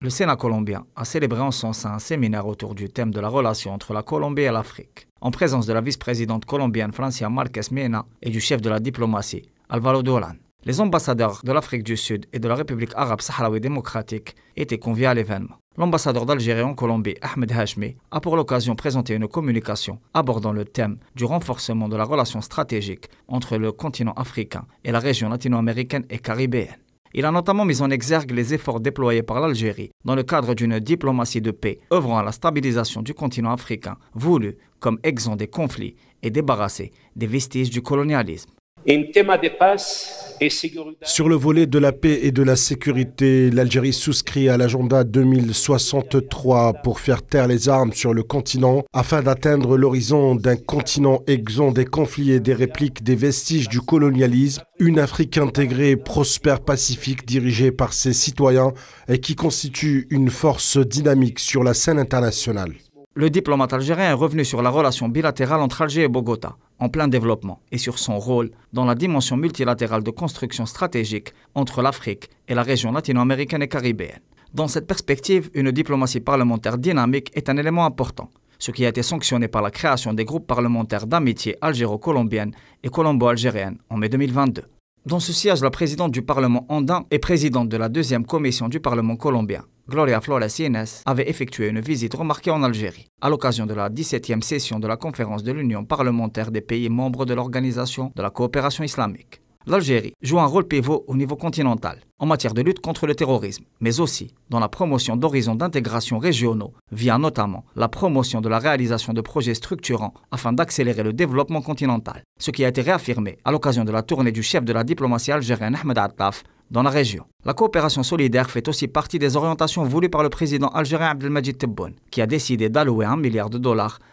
Le Sénat colombien a célébré en son sein un séminaire autour du thème de la relation entre la Colombie et l'Afrique, en présence de la vice-présidente colombienne Francia Márquez Mena et du chef de la diplomatie, Álvaro Durán. Les ambassadeurs de l'Afrique du Sud et de la République arabe sahraoui démocratique étaient conviés à l'événement. L'ambassadeur d'Algérie en Colombie, Ahmed Hachmi, a pour l'occasion présenté une communication abordant le thème du renforcement de la relation stratégique entre le continent africain et la région latino-américaine et caribéenne. Il a notamment mis en exergue les efforts déployés par l'Algérie dans le cadre d'une diplomatie de paix œuvrant à la stabilisation du continent africain, voulu comme exempt des conflits et débarrassé des vestiges du colonialisme. Sur le volet de la paix et de la sécurité, l'Algérie souscrit à l'agenda 2063 pour faire taire les armes sur le continent afin d'atteindre l'horizon d'un continent exempt des conflits et des répliques des vestiges du colonialisme, une Afrique intégrée, prospère, pacifique, dirigée par ses citoyens et qui constitue une force dynamique sur la scène internationale. Le diplomate algérien est revenu sur la relation bilatérale entre Alger et Bogota, en plein développement, et sur son rôle dans la dimension multilatérale de construction stratégique entre l'Afrique et la région latino-américaine et caribéenne. Dans cette perspective, une diplomatie parlementaire dynamique est un élément important, ce qui a été sanctionné par la création des groupes parlementaires d'amitié algéro-colombienne et colombo-algérienne en mai 2022. Dans ce siège, la présidente du Parlement andin et présidente de la deuxième commission du Parlement colombien, Gloria Flores Ynes, avait effectué une visite remarquée en Algérie, à l'occasion de la 17e session de la conférence de l'Union parlementaire des pays membres de l'Organisation de la coopération islamique. L'Algérie joue un rôle pivot au niveau continental, en matière de lutte contre le terrorisme, mais aussi dans la promotion d'horizons d'intégration régionaux, via notamment la promotion de la réalisation de projets structurants afin d'accélérer le développement continental, ce qui a été réaffirmé à l'occasion de la tournée du chef de la diplomatie algérienne Ahmed Attaf dans la région. La coopération solidaire fait aussi partie des orientations voulues par le président algérien Abdelmadjid Tebboune, qui a décidé d'allouer $1 milliard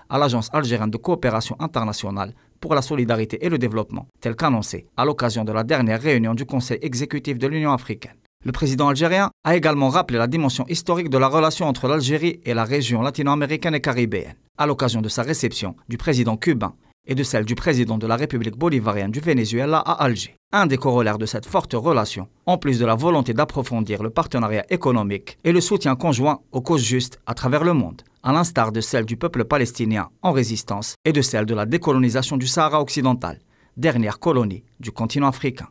à l'Agence algérienne de coopération internationale pour la solidarité et le développement, tel qu'annoncé à l'occasion de la dernière réunion du Conseil exécutif de l'Union africaine. Le président algérien a également rappelé la dimension historique de la relation entre l'Algérie et la région latino-américaine et caribéenne, à l'occasion de sa réception du président cubain et de celle du président de la République bolivarienne du Venezuela à Alger. Un des corollaires de cette forte relation, en plus de la volonté d'approfondir le partenariat économique et le soutien conjoint aux causes justes à travers le monde, à l'instar de celle du peuple palestinien en résistance et de celle de la décolonisation du Sahara occidental, dernière colonie du continent africain.